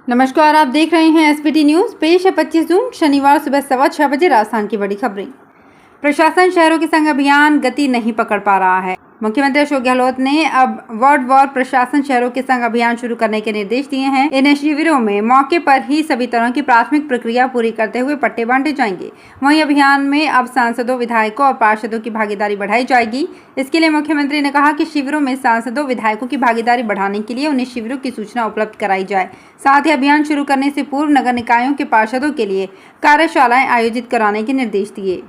नमस्कार, आप देख रहे हैं एसबीटी न्यूज। पेश है 25 जून शनिवार सुबह 6:15 बजे राजस्थान की बड़ी खबरें। प्रशासन शहरों के संग अभियान गति नहीं पकड़ पा रहा है। मुख्यमंत्री अशोक गहलोत ने अब वार्ड वार प्रशासन शहरों के संग अभियान शुरू करने के निर्देश दिए हैं। इन शिविरों में मौके पर ही सभी तरह की प्राथमिक प्रक्रिया पूरी करते हुए पट्टे बांटे जाएंगे। वहीं अभियान में अब सांसदों, विधायकों और पार्षदों की भागीदारी बढ़ाई जाएगी। इसके लिए मुख्यमंत्री ने कहा कि शिविरों में सांसदों, विधायकों की भागीदारी बढ़ाने के लिए उन्हें शिविरों की सूचना उपलब्ध कराई जाए। साथ ही अभियान शुरू करने से पूर्व नगर निकायों के पार्षदों के लिए कार्यशालाएं आयोजित कराने के निर्देश दिए।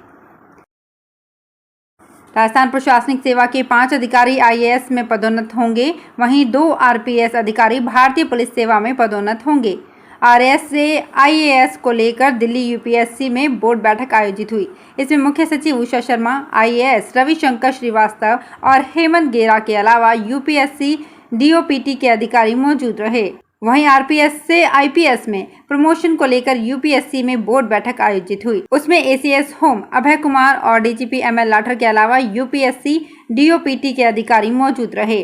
राजस्थान प्रशासनिक सेवा के 5 अधिकारी आईएएस में पदोन्नत होंगे। वहीं 2 आरपीएस अधिकारी भारतीय पुलिस सेवा में पदोन्नत होंगे। आरएएस से आईएएस को लेकर दिल्ली यूपीएससी में बोर्ड बैठक आयोजित हुई। इसमें मुख्य सचिव उषा शर्मा, आईएएस रविशंकर श्रीवास्तव और हेमंत गेरा के अलावा यूपीएससी डीओपीटी के अधिकारी मौजूद रहे। वहीं आरपीएस से आईपीएस में प्रमोशन को लेकर यूपीएससी में बोर्ड बैठक आयोजित हुई। उसमें एसीएस होम अभय कुमार और डीजीपी एमएल लाठर के अलावा यूपीएससी डीओपीटी के अधिकारी मौजूद रहे।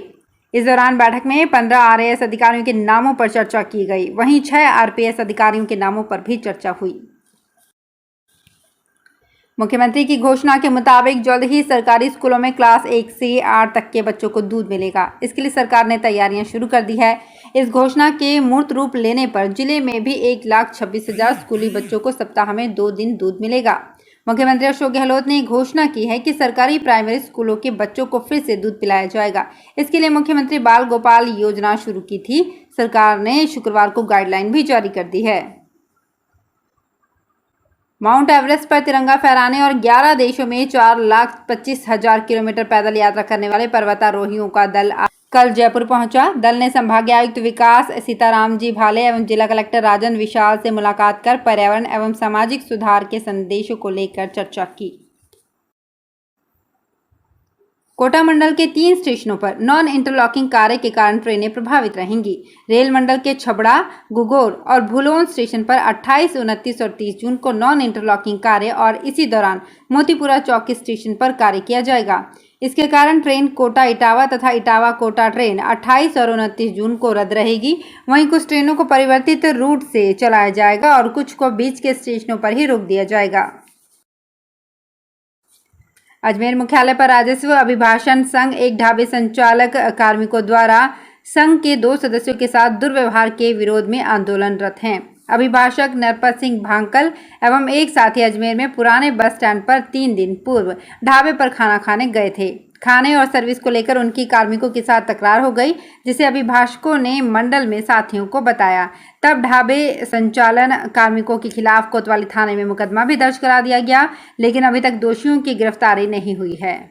इस दौरान बैठक में 15 आरएएस अधिकारियों के नामों पर चर्चा की गई। वहीं 6 आरपीएस अधिकारियों के नामों पर भी चर्चा हुई। मुख्यमंत्री की घोषणा के मुताबिक जल्द ही सरकारी स्कूलों में क्लास 1 से 8 तक के बच्चों को दूध मिलेगा। इसके लिए सरकार ने तैयारियां शुरू कर दी है। इस घोषणा के मूर्त रूप लेने पर जिले में भी 1,26,000 स्कूली बच्चों को सप्ताह में 2 दिन दूध मिलेगा। मुख्यमंत्री अशोक गहलोत ने घोषणा की है कि सरकारी प्राइमरी स्कूलों के बच्चों को फिर से दूध पिलाया जाएगा। इसके लिए मुख्यमंत्री बाल गोपाल योजना शुरू की थी। सरकार ने शुक्रवार को गाइडलाइन भी जारी कर दी है। माउंट एवरेस्ट पर तिरंगा फहराने और 11 देशों में 4,25,000 किलोमीटर पैदल यात्रा करने वाले पर्वतारोहियों का दल कल जयपुर पहुंचा। दल ने संभागीय आयुक्त विकास सीताराम जी भाले एवं जिला कलेक्टर राजन विशाल से मुलाकात कर पर्यावरण एवं सामाजिक सुधार के संदेशों को लेकर चर्चा की। कोटा मंडल के 3 स्टेशनों पर नॉन इंटरलॉकिंग कार्य के कारण ट्रेनें प्रभावित रहेंगी। रेल मंडल के छबड़ा, गुगोर और भुलोन स्टेशन पर 28, 29 और 30 जून को नॉन इंटरलॉकिंग कार्य और इसी दौरान मोतीपुरा चौकी स्टेशन पर कार्य किया जाएगा। इसके कारण ट्रेन कोटा इटावा तथा इटावा कोटा ट्रेन 28 और 29 जून को रद्द रहेगी। वहीं कुछ ट्रेनों को परिवर्तित रूट से चलाया जाएगा और कुछ को बीच के स्टेशनों पर ही रोक दिया जाएगा। अजमेर मुख्यालय पर राजस्व अभिभाषण संघ एक ढाबे संचालक कार्मिकों द्वारा संघ के 2 सदस्यों के साथ दुर्व्यवहार के विरोध में आंदोलनरत हैं। अभिभाषक नरपत सिंह भांकल एवं एक साथी अजमेर में पुराने बस स्टैंड पर 3 दिन पूर्व ढाबे पर खाना खाने गए थे। खाने और सर्विस को लेकर उनकी कार्मिकों के साथ तकरार हो गई, जिसे अभिभाषकों ने मंडल में साथियों को बताया। तब ढाबे संचालन कार्मिकों के खिलाफ कोतवाली थाने में मुकदमा भी दर्ज करा दिया गया, लेकिन अभी तक दोषियों की गिरफ्तारी नहीं हुई है।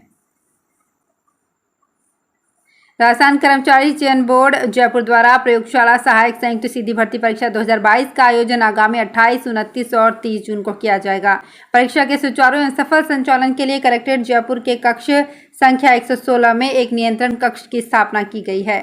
राजस्थान कर्मचारी चयन बोर्ड जयपुर द्वारा प्रयोगशाला सहायक संयुक्त सीधी भर्ती परीक्षा 2022 का आयोजन आगामी 28, 29 और 30 जून को किया जाएगा। परीक्षा के सुचारू एवं सफल संचालन के लिए कलेक्ट्रेट जयपुर के कक्ष संख्या 116 में एक नियंत्रण कक्ष की स्थापना की गई है।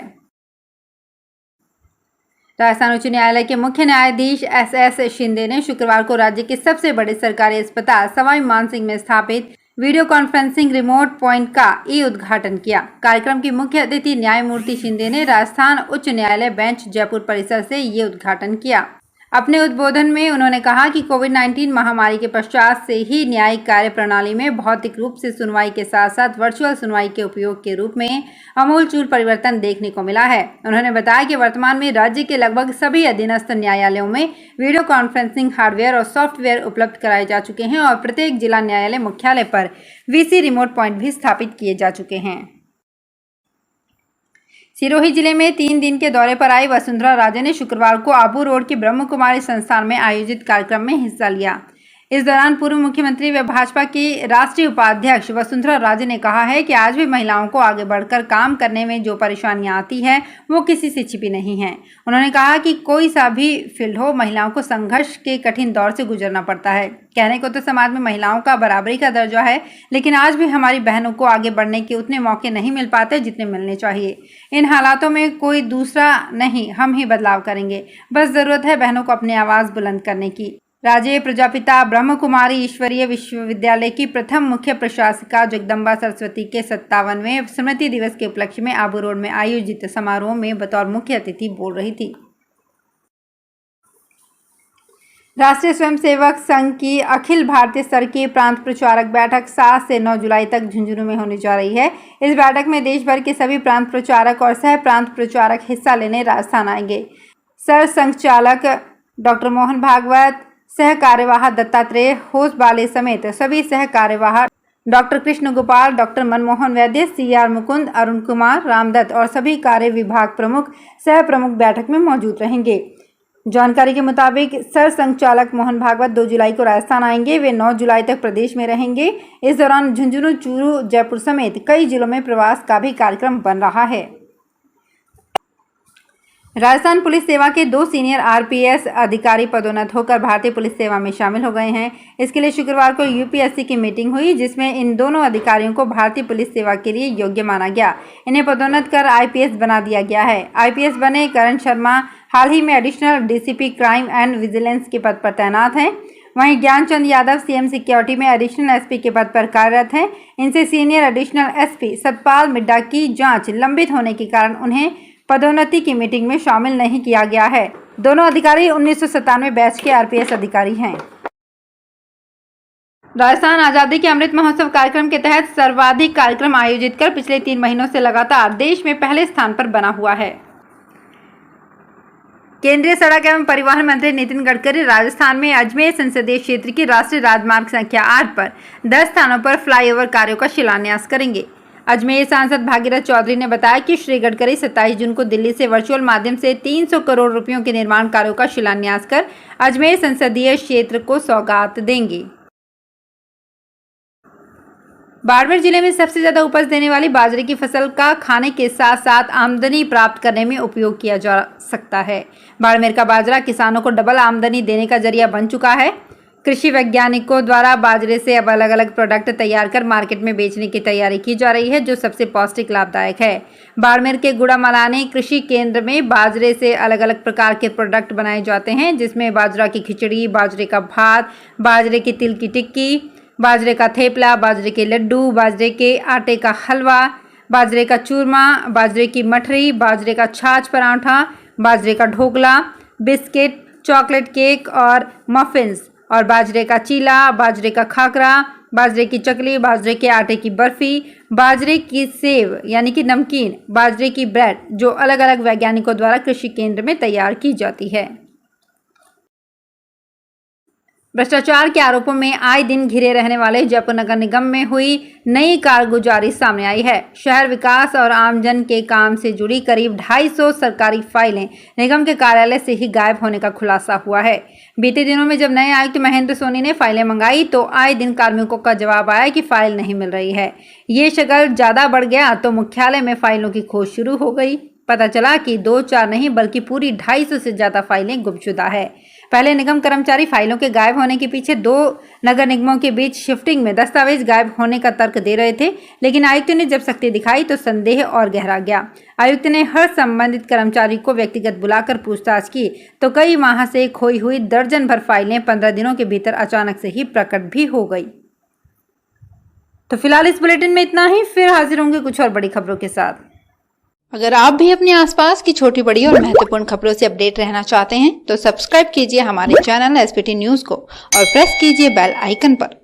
राजस्थान उच्च न्यायालय के मुख्य न्यायाधीश एस शिंदे ने शुक्रवार को राज्य के सबसे बड़े सरकारी अस्पताल सवाई मानसिंह में स्थापित वीडियो कॉन्फ्रेंसिंग रिमोट पॉइंट का उद्घाटन किया। कार्यक्रम की मुख्य अतिथि न्यायमूर्ति शिंदे ने राजस्थान उच्च न्यायालय बेंच जयपुर परिसर से ये उद्घाटन किया। अपने उद्बोधन में उन्होंने कहा कि कोविड-19 महामारी के पश्चात से ही न्यायिक कार्य प्रणाली में भौतिक रूप से सुनवाई के साथ साथ वर्चुअल सुनवाई के उपयोग के रूप में आमूलचूल परिवर्तन देखने को मिला है। उन्होंने बताया कि वर्तमान में राज्य के लगभग सभी अधीनस्थ न्यायालयों में वीडियो कॉन्फ्रेंसिंग हार्डवेयर और सॉफ्टवेयर उपलब्ध कराए जा चुके हैं और प्रत्येक जिला न्यायालय मुख्यालय पर वीसी रिमोट पॉइंट भी स्थापित किए जा चुके हैं। सिरोही जिले में 3 दिन के दौरे पर आई वसुंधरा राजे ने शुक्रवार को आबू रोड के ब्रह्म कुमारी संस्थान में आयोजित कार्यक्रम में हिस्सा लिया। इस दौरान पूर्व मुख्यमंत्री व भाजपा की राष्ट्रीय उपाध्यक्ष वसुंधरा राजे ने कहा है कि आज भी महिलाओं को आगे बढ़कर काम करने में जो परेशानियां आती हैं वो किसी से छिपी नहीं हैं। उन्होंने कहा कि कोई सा भी फील्ड हो, महिलाओं को संघर्ष के कठिन दौर से गुजरना पड़ता है। कहने को तो समाज में महिलाओं का बराबरी का दर्जा है, लेकिन आज भी हमारी बहनों को आगे बढ़ने के उतने मौके नहीं मिल पाते जितने मिलने चाहिए। इन हालातों में कोई दूसरा नहीं, हम ही बदलाव करेंगे। बस जरूरत है बहनों को अपनी आवाज बुलंद करने की। राजे प्रजापिता ब्रह्म कुमारी ईश्वरीय विश्वविद्यालय की प्रथम मुख्य प्रशासिका जगदम्बा सरस्वती के 57वें स्मृति दिवस के उपलक्ष्य में आबू रोड में आयोजित समारोह में बतौर मुख्य अतिथि बोल रही थी। राष्ट्रीय स्वयंसेवक संघ की अखिल भारतीय स्तर की प्रांत प्रचारक बैठक 7 से 9 जुलाई तक झुंझुनू में होने जा रही है। इस बैठक में देश भर के सभी प्रांत प्रचारक और सह प्रांत प्रचारक हिस्सा लेने राजस्थान आएंगे। सर संघचालक डॉक्टर मोहन भागवत, सह कार्यवाह दत्तात्रेय होसबाले समेत सभी सह कार्यवाह doctor Krishna Gopal, doctor Manmohan Vaidya, CR Mukund, Arun Kumar, Ramdatt और सभी कार्य विभाग प्रमुख सह प्रमुख बैठक में मौजूद रहेंगे। जानकारी के मुताबिक सर संघचालक मोहन भागवत 2 जुलाई को राजस्थान आएंगे। वे 9 जुलाई तक प्रदेश में रहेंगे। इस दौरान झुंझुनू, चूरू, जयपुर समेत कई जिलों में प्रवास का भी कार्यक्रम बन रहा है। राजस्थान पुलिस सेवा के 2 सीनियर RPS अधिकारी पदोन्नत होकर भारतीय पुलिस सेवा में शामिल हो गए हैं। इसके लिए शुक्रवार को UPSC की मीटिंग हुई, जिसमें इन दोनों अधिकारियों को भारतीय पुलिस सेवा के लिए योग्य माना गया। इन्हें पदोन्नत कर IPS बना दिया गया है। IPS बने करण शर्मा हाल ही में additional DCP crime and vigilance के पद पर तैनात हैं। वहीं ज्ञानचंद यादव CM सिक्योरिटी में एडिशनल SP के पद पर कार्यरत हैं। इनसे senior additional SP Satpal Midda की जांच लंबित होने के कारण उन्हें पदोन्नति की मीटिंग में शामिल नहीं किया गया है। दोनों अधिकारी 1997 बैच के RPS अधिकारी हैं। राजस्थान आजादी के अमृत महोत्सव कार्यक्रम के तहत सर्वाधिक कार्यक्रम आयोजित कर पिछले 3 महीनों से लगातार देश में पहले स्थान पर बना हुआ है। केंद्रीय सड़क एवं परिवहन मंत्री नितिन गडकरी राजस्थान में अजमेर संसदीय क्षेत्र की राष्ट्रीय राजमार्ग संख्या 8 पर 10 स्थानों पर फ्लाईओवर कार्यों का शिलान्यास करेंगे। अजमेर सांसद भागीरथ चौधरी ने बताया कि श्री गडकरी 27 जून को दिल्ली से वर्चुअल माध्यम से 300 करोड़ रुपयों के निर्माण कार्यों का शिलान्यास कर अजमेर संसदीय क्षेत्र को सौगात देंगे। बाड़मेर जिले में सबसे ज्यादा उपज देने वाली बाजरे की फसल का खाने के साथ साथ आमदनी प्राप्त करने में उपयोग किया जा सकता है। बाड़मेर का बाजरा किसानों को डबल आमदनी देने का जरिया बन चुका है। कृषि वैज्ञानिकों द्वारा बाजरे से अब अलग अलग प्रोडक्ट तैयार कर मार्केट में बेचने की तैयारी की जा रही है, जो सबसे पौष्टिक लाभदायक है। बाड़मेर के गुड़ामलानी कृषि केंद्र में बाजरे से अलग अलग प्रकार के प्रोडक्ट बनाए जाते हैं, जिसमें बाजरा की खिचड़ी, बाजरे का भात, बाजरे की तिल की टिक्की, बाजरे का थेपला, बाजरे के लड्डू, बाजरे के आटे का हलवा, बाजरे का चूरमा, बाजरे की मठरी, बाजरे का छाछ पराठा, बाजरे का ढोकला, बिस्किट, चॉकलेट केक और मफिन्स, और बाजरे का चीला, बाजरे का खाकरा, बाजरे की चकली, बाजरे के आटे की बर्फी, बाजरे की सेव यानी कि नमकीन, बाजरे की ब्रेड, जो अलग अलग वैज्ञानिकों द्वारा कृषि केंद्र में तैयार की जाती है। भ्रष्टाचार के आरोपों में आए दिन घिरे रहने वाले जयपुर नगर निगम में हुई नई कारगुजारी सामने आई है। शहर विकास और आमजन के काम से जुड़ी करीब 250 सरकारी फाइलें निगम के कार्यालय से ही गायब होने का खुलासा हुआ है। बीते दिनों में जब नए आयुक्त महेंद्र सोनी ने फाइलें मंगाई तो आए दिन कार्मिकों का जवाब आया कि फाइल नहीं मिल रही है। ये शगल ज्यादा बढ़ गया तो मुख्यालय में फाइलों की खोज शुरू हो गई। पता चला कि 2-4 नहीं बल्कि पूरी 250 से ज्यादा फाइलें गुमशुदा है। पहले निगम कर्मचारी फाइलों के गायब होने के पीछे 2 नगर निगमों के बीच शिफ्टिंग में दस्तावेज गायब होने का तर्क दे रहे थे, लेकिन आयुक्त ने जब सख्ती दिखाई तो संदेह और गहरा गया। आयुक्त ने हर संबंधित कर्मचारी को व्यक्तिगत बुलाकर पूछताछ की तो कई माह से खोई हुई दर्जन भर फाइलें 15 दिनों के भीतर अचानक से ही प्रकट भी हो गई। तो फिलहाल इस बुलेटिन में इतना ही, फिर हाजिर होंगे कुछ और बड़ी खबरों के साथ। अगर आप भी अपने आसपास की छोटी बड़ी और महत्वपूर्ण खबरों से अपडेट रहना चाहते हैं तो सब्सक्राइब कीजिए हमारे चैनल SPT न्यूज को और प्रेस कीजिए बेल आइकन पर।